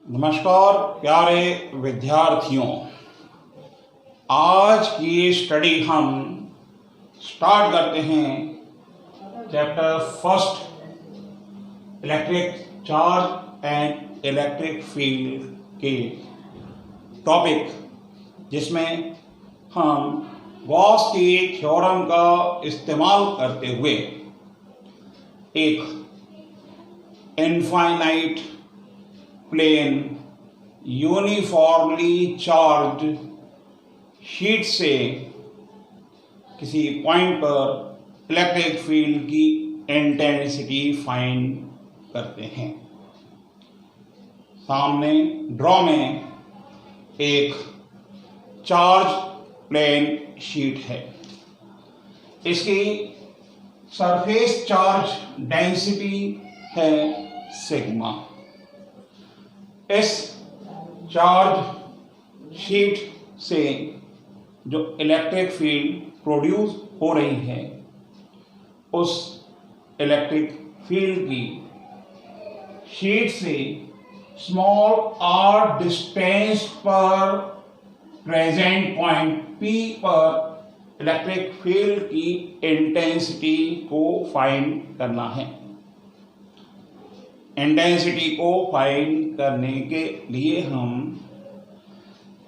नमस्कार प्यारे विद्यार्थियों, आज की स्टडी हम स्टार्ट करते हैं chapter first electric charge and electric field के टॉपिक, जिसमें हम गॉस के थ्योरम का इस्तेमाल करते हुए एक infinite plane uniformly charge sheet से किसी पॉइंट पर इलेक्ट्रिक फील्ड की इंटेंसिटी फाइंड करते हैं। सामने ड्रॉ में एक चार्ज प्लेन शीट है। इसकी सरफेस चार्ज डेंसिटी है सिग्मा। इस चार्ज शीट से जो इलेक्ट्रिक फील्ड प्रोड्यूस हो रही है, उस इलेक्ट्रिक फील्ड की शीट से स्मॉल आर डिस्टेंस पर प्रेजेंट पॉइंट P पर इलेक्ट्रिक फील्ड की इंटेंसिटी को फाइंड करना है। इंटेंसिटी को फाइंड करने के लिए हम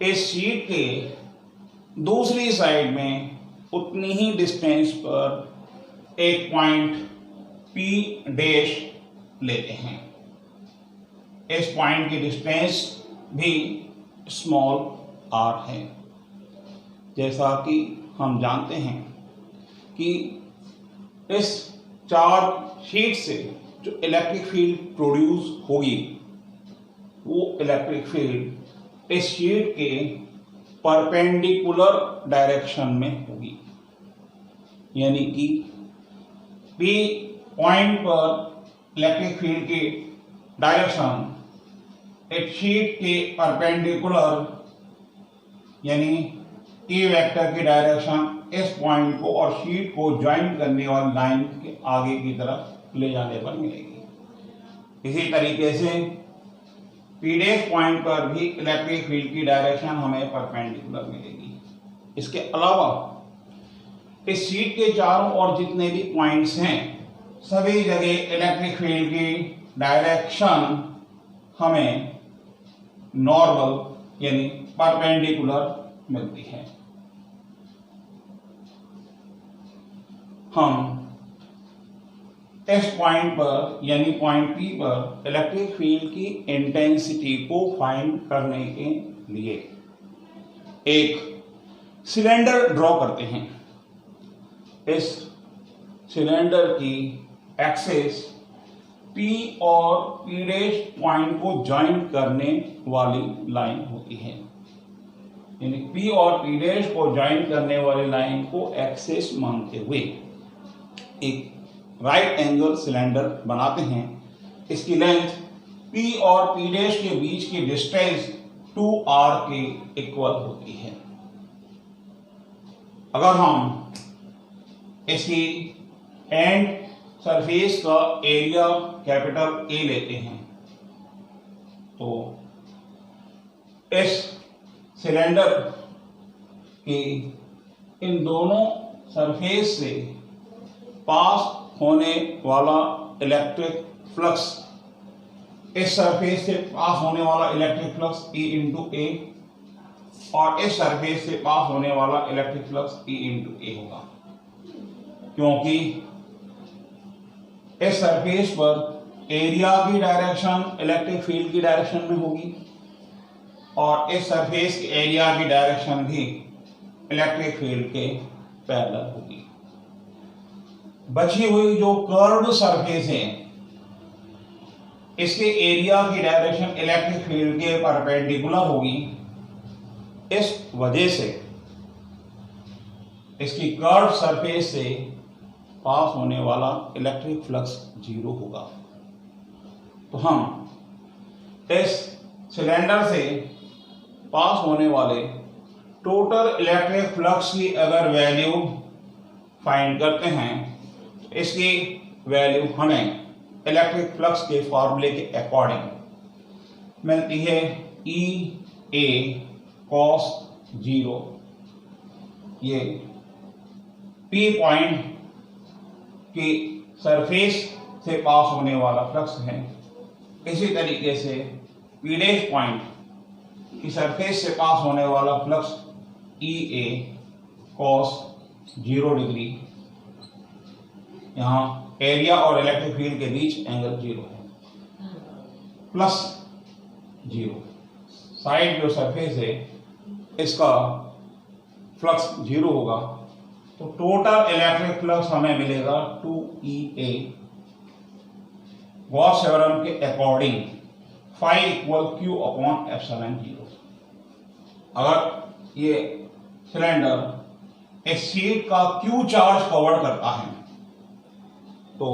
इस शीट के दूसरी साइड में उतनी ही डिस्टेंस पर एक पॉइंट P डैश लेते हैं। इस पॉइंट की डिस्टेंस भी स्मॉल r है। जैसा कि हम जानते हैं कि इस चार्ज शीट से जो इलेक्ट्रिक फील्ड प्रोड्यूस होगी, वो इलेक्ट्रिक फील्ड इस शीट के परपेंडिकुलर डायरेक्शन में होगी। यानी कि P पॉइंट पर इलेक्ट्रिक फील्ड की डायरेक्शन एक शीट के परपेंडिकुलर, यानी E वेक्टर की डायरेक्शन इस पॉइंट को और शीट को ज्वाइन करने वाली लाइन के आगे की तरफ ले जाने पर मिलेगी। इसी तरीके से P डैश पॉइंट पर भी इलेक्ट्रिक फील्ड की डायरेक्शन हमें परपेंडिकुलर मिलेगी। इसके अलावा इस शीट के चारों ओर जितने भी पॉइंट्स हैं, सभी जगह इलेक्ट्रिक फील्ड की डायरेक्शन हमें नॉर्मल यानी परपेंडिकुलर मिलती है। हम इस पॉइंट पर यानी पॉइंट P पर इलेक्ट्रिक फील्ड की इंटेंसिटी को फाइंड करने के लिए एक सिलेंडर ड्रॉ करते हैं। इस सिलेंडर की एक्सिस P और P डैश पॉइंट को ज्वाइन करने वाली लाइन होती है। यानी P और P डैश को ज्वाइन करने वाली लाइन को एक्सिस मानते हुए एक राइट एंगल सिलेंडर बनाते हैं। इसकी लेंथ P और P डैश के बीच की डिस्टेंस 2r के इक्वल होती है। अगर हम इसकी एंड सरफेस का एरिया कैपिटल A लेते हैं, तो इस सिलेंडर के इन दोनों सरफेस से पास होने वाला इलेक्ट्रिक फ्लक्स, इस सरफेस से पास होने वाला electric flux E into A और इस सरफेस से पास होने वाला electric flux E into A होगा, क्योंकि इस सरफेस पर एरिया की डायरेक्शन इलेक्ट्रिक फील्ड की डायरेक्शन में होगी और इस सरफेस के एरिया की डायरेक्शन भी इलेक्ट्रिक फील्ड के पैरेलल होगी। बची हुई जो कर्व्ड सरफेस है, इसके एरिया की डायरेक्शन इलेक्ट्रिक फील्ड के परपेंडिकुलर होगी। इस वजह से इसकी कर्व्ड सरफेस से पास होने वाला इलेक्ट्रिक फ्लक्स 0 होगा। तो हम इस सिलेंडर से पास होने वाले टोटल इलेक्ट्रिक फ्लक्स की अगर वैल्यू फाइंड करते हैं, तो इसकी वैल्यू हमें इलेक्ट्रिक फ्लक्स के फॉर्मूले के अकॉर्डिंग मिलती है ई ए कॉस 0। ये पी पॉइंट की सरफेस से पास होने वाला फ्लक्स है। इसी तरीके से पी डैश पॉइंट की सरफेस से पास होने वाला फ्लक्स ई ए कॉस 0 डिग्री। यहाँ एरिया और इलेक्ट्रिक फील्ड के बीच एंगल 0 है, प्लस 0। साइड जो सरफेस है इसका फ्लक्स 0 होगा, तो टोटल इलेक्ट्रिक फ्लक्स हमें मिलेगा 2EA। गॉस थ्योरम के according phi equal Q upon epsilon 0। अगर ये सिलेंडर एक शीट का Q चार्ज कवर करता है तो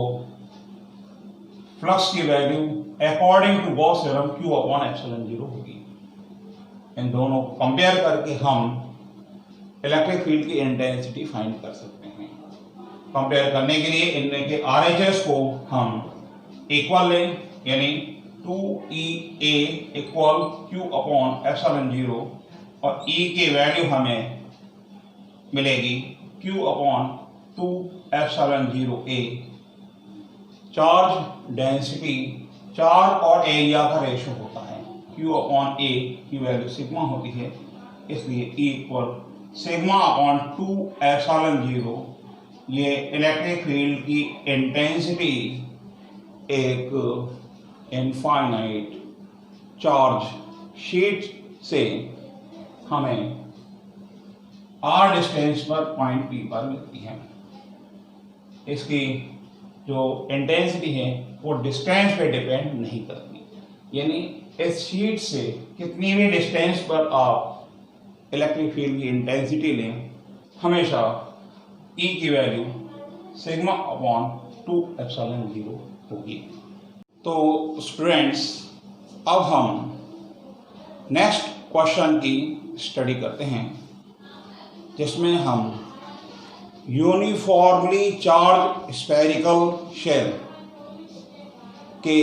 फ्लक्स की value according to Gauss theorem Q upon epsilon 0 होगी। इन दोनों को कंपेयर करके हम इलेक्ट्रिक फील्ड की इंटेंसिटी फाइंड कर सकते हैं। कंपेयर करने के लिए इनमें के RHS को हम इक्वल लें, यानी 2EA equal Q upon epsilon 0 और E की वैल्यू हमें मिलेगी Q upon 2 epsilon 0A। Charge density charge और एरिया का रेशो होता है। Q अपॉन A की वैल्यू सिग्मा होती है, इसलिए E equal sigma upon 2 epsilon 0। ये इलेक्ट्रिक फील्ड की इंटेंसिटी एक इनफाइनाइट चार्ज शीट से हमें r डिस्टेंस पर पॉइंट P पर मिलती है। इसकी जो इंटेंसिटी है वो डिस्टेंस पे डिपेंड नहीं करती, यानी इस शीट से कितनी भी डिस्टेंस पर आप इलेक्ट्रिक फील्ड की इंटेंसिटी लें, हमेशा E की वैल्यू सिग्मा अपॉन 2 एप्सिलॉन 0 होगी। तो स्टूडेंट्स, अब हम नेक्स्ट क्वेश्चन की स्टडी करते हैं, जिसमें हम यूनिफॉर्मली चार्ज स्फेरिकल शेल के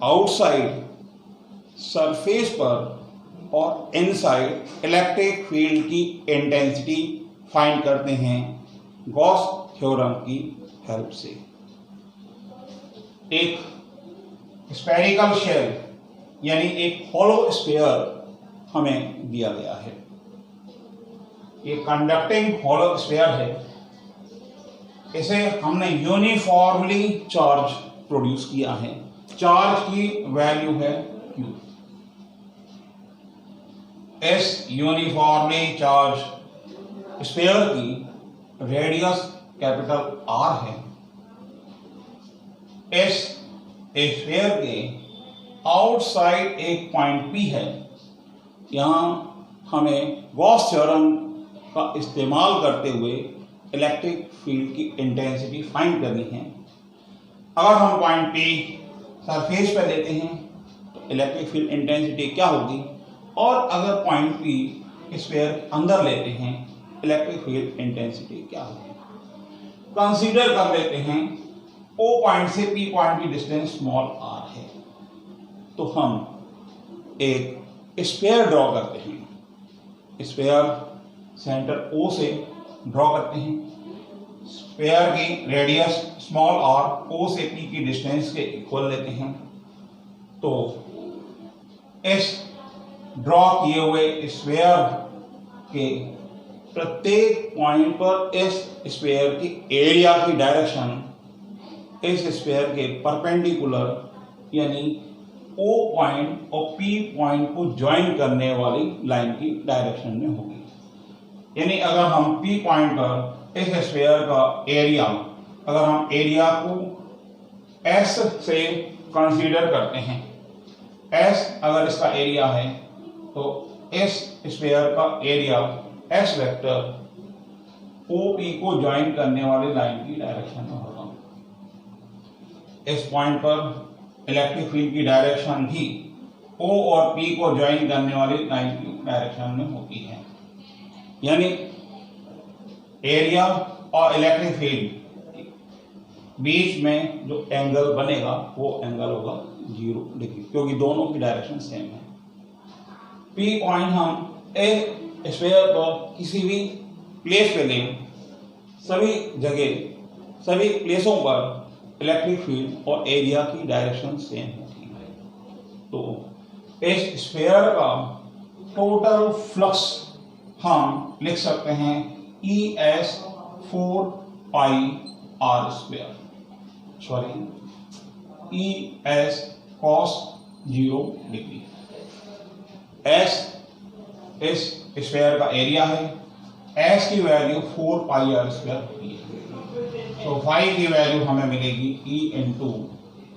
आउटसाइड सरफेस पर और इनसाइड इलेक्ट्रिक फील्ड की इंटेंसिटी फाइंड करते हैं गॉस थ्योरम की हेल्प से। एक स्फेरिकल शेल यानी एक हॉलो स्फीयर हमें दिया गया है। ये कंडक्टिंग हॉलो स्फीयर है। इसे हमने यूनिफॉर्मली चार्ज प्रोड्यूस किया है। चार्ज की वैल्यू है Q। इस यूनिफॉर्मली चार्ज स्फीयर की रेडियस कैपिटल R है। इस स्फीयर के आउटसाइड एक पॉइंट P है। यहाँ हमें गॉस थ्योरम का इस्तेमाल करते हुए इलेक्ट्रिक फील्ड की इंटेंसिटी फाइंड करनी है। अगर हम पॉइंट P सरफेस पर लेते हैं तो इलेक्ट्रिक फील्ड इंटेंसिटी क्या होगी, और अगर पॉइंट P स्फीयर अंदर लेते हैं इलेक्ट्रिक फील्ड इंटेंसिटी क्या होगी। कंसीडर कर लेते हैं O पॉइंट से P पॉइंट की डिस्टेंस स्मॉल r है, तो हम एक स्फीयर ड्रॉ करते हैं। स्फीयर सेंटर O से ड्रॉ करते हैं। स्फीयर की रेडियस स्मॉल r O से P की डिस्टेंस के इक्वल लेते हैं। तो इस ड्रॉ किए हुए स्फीयर के प्रत्येक पॉइंट पर इस स्फीयर की एरिया की डायरेक्शन इस स्फीयर के परपेंडिकुलर यानी O पॉइंट और P पॉइंट को ज्वाइन करने वाली लाइन की डायरेक्शन में होगी। यानी अगर हम P पॉइंट पर इस स्फीयर का एरिया, अगर हम एरिया को S से कंसीडर करते हैं, S अगर इसका एरिया है तो इस स्फीयर का एरिया S वेक्टर OP को ज्वाइन करने वाली लाइन की डायरेक्शन में होगा। इस पॉइंट पर इलेक्ट्रिक फील्ड की डायरेक्शन भी O और P को ज्वाइन करने वाली लाइन की डायरेक्शन में होती है। यानी एरिया और इलेक्ट्रिक फील्ड बीच में जो एंगल बनेगा वो एंगल होगा 0 डिग्री, क्योंकि दोनों की डायरेक्शन सेम है। पी पॉइंट हम ए स्फीयर पर किसी भी प्लेस पे लें, सभी जगह सभी प्लेसों पर इलेक्ट्रिक फील्ड और एरिया की डायरेक्शन सेम होती है। तो इस स्फीयर का टोटल फ्लक्स हम लिख सकते हैं ES 4 पाई r square, sorry ES cos 0 degree. S इस स्फीयर का एरिया है, S की वैल्यू 4 पाई r स्क्वायर होती है, तो फाई की वैल्यू हमें मिलेगी E इंटू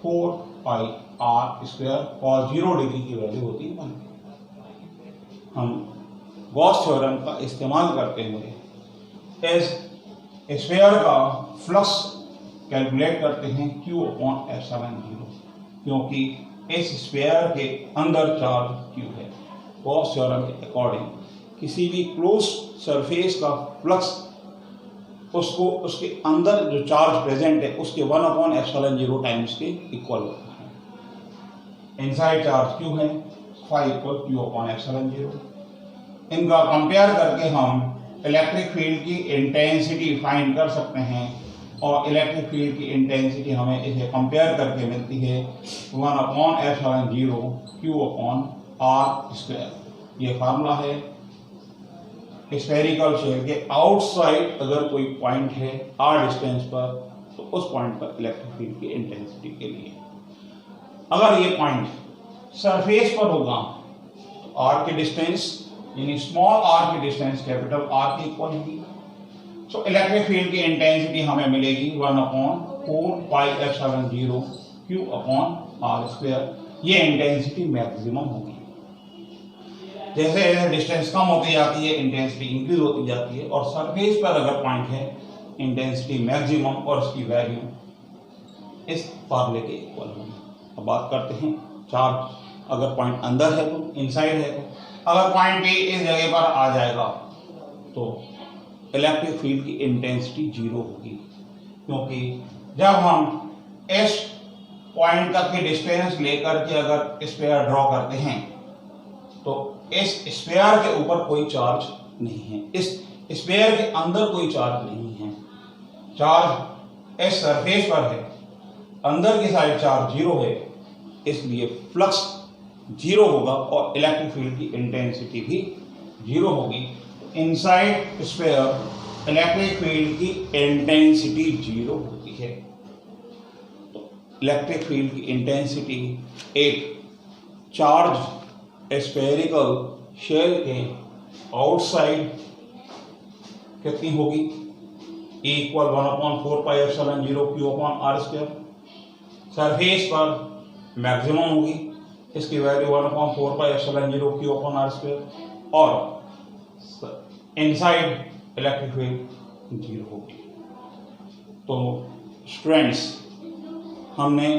4 पाई r स्क्वायर और 0 डिग्री की वैल्यू होती है 1। हम गॉस थ्योरम का इस्तेमाल करते हुए इस स्फीयर का फ्लक्स कैलकुलेट करते हैं Q अपॉन एप्सिलॉन 0, क्योंकि इस स्फीयर के अंदर चार्ज Q है। गॉस थ्योरम के अकॉर्डिंग किसी भी क्लोज सरफेस का फ्लक्स उसको उसके अंदर जो चार्ज प्रेजेंट है उसके 1 अपॉन एप्सिलॉन 0 टाइम्स के इक्वल होता है। इनसाइड चार्ज Q है, phi equal Q upon epsilon 0। इनका कंपेयर करके हम इलेक्ट्रिक फील्ड की इंटेंसिटी फाइंड कर सकते हैं, और इलेक्ट्रिक फील्ड की इंटेंसिटी हमें इसे कंपेयर करके मिलती है 1 upon epsilon 0 Q upon r square. ये फार्मूला है। स्फेरिकल शेल के आउटसाइड अगर कोई पॉइंट है r डिस्टेंस पर, तो उस पॉइंट पर इलेक्ट्रिक फील्ड की इंटेंसिटी के लिए, अगर ये पॉइंट सरफेस पर होगा तो r की डिस्टेंस यानी स्मॉल r की डिस्टेंस कैपिटल R के इक्वल होगी। सो इलेक्ट्रिक फील्ड की इंटेंसिटी हमें मिलेगी 1 upon 4 pi epsilon 0 Q upon r square. ये इंटेंसिटी मैक्सिमम होगी। जैसे जैसे डिस्टेंस कम होती जाती है इंटेंसिटी इंक्रीज होती जाती है, और सरफेस पर अगर पॉइंट है इंटेंसिटी मैक्सिमम और उसकी वैल्यू इस फार्मूले के इक्वल होगी। अब बात करते हैं चार्ज, अगर पॉइंट अंदर है तो इनसाइड है, तो अगर पॉइंट P इस जगह पर आ जाएगा तो इलेक्ट्रिक फील्ड की इंटेंसिटी 0 होगी, क्योंकि जब हम इस पॉइंट तक की डिस्टेंस लेकर के अगर स्फीयर ड्रॉ करते हैं तो इस स्फीयर के ऊपर कोई चार्ज नहीं है, इस स्फीयर के अंदर कोई चार्ज नहीं है। चार्ज इस सरफेस पर है, अंदर की साइड चार्ज 0 है, इसलिए फ्लक्स 0 होगा और इलेक्ट्रिक फील्ड की इंटेंसिटी भी 0 होगी। इनसाइड स्फीयर इलेक्ट्रिक फील्ड की इंटेंसिटी 0 होती है। तो इलेक्ट्रिक फील्ड की इंटेंसिटी एक चार्ज स्फेरिकल शेल के आउटसाइड कितनी होगी? E equal 1 upon 4 pi epsilon 0 Q upon r square. Surface पर मैक्सिमम होगी, इसकी value 1 upon 4 pi epsilon 0 Q upon r square, और इनसाइड इलेक्ट्रिक फील्ड 0 होगी। तो स्टूडेंट्स, हमने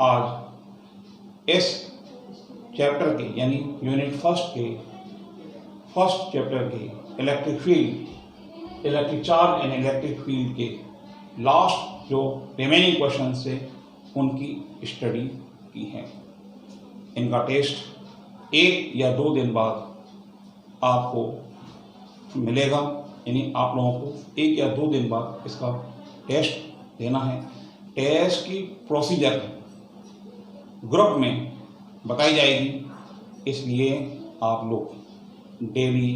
आज इस चैप्टर के यानी यूनिट फर्स्ट के फर्स्ट चैप्टर के electric field, electric charge and electric field के लास्ट जो रिमेनिंग क्वेश्चन थे उनकी स्टडी की है। इनका टेस्ट 1 या 2 दिन बाद आपको मिलेगा, यानी आप लोगों को 1 या 2 दिन बाद इसका टेस्ट देना है। टेस्ट की प्रोसीजर ग्रुप में बताई जाएगी, इसलिए आप लोग डेली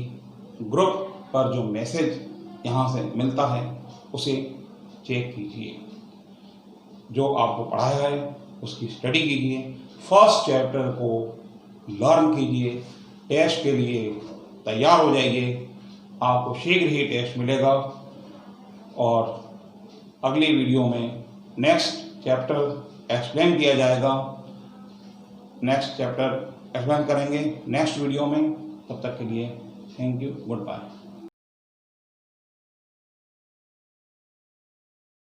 ग्रुप पर जो मैसेज यहाँ से मिलता है उसे चेक कीजिए, जो आपको पढ़ाया है उसकी स्टडी कीजिए, फर्स्ट चैप्टर को लर्न कीजिए, टेस्ट के लिए तैयार हो जाइए। आपको शीघ्र ही टेस्ट मिलेगा और अगली वीडियो में नेक्स्ट चैप्टर एक्सप्लेन किया जाएगा। नेक्स्ट चैप्टर एक्सप्लेन करेंगे नेक्स्ट वीडियो में। तब तक के लिए थैंक यू, गुड बाय।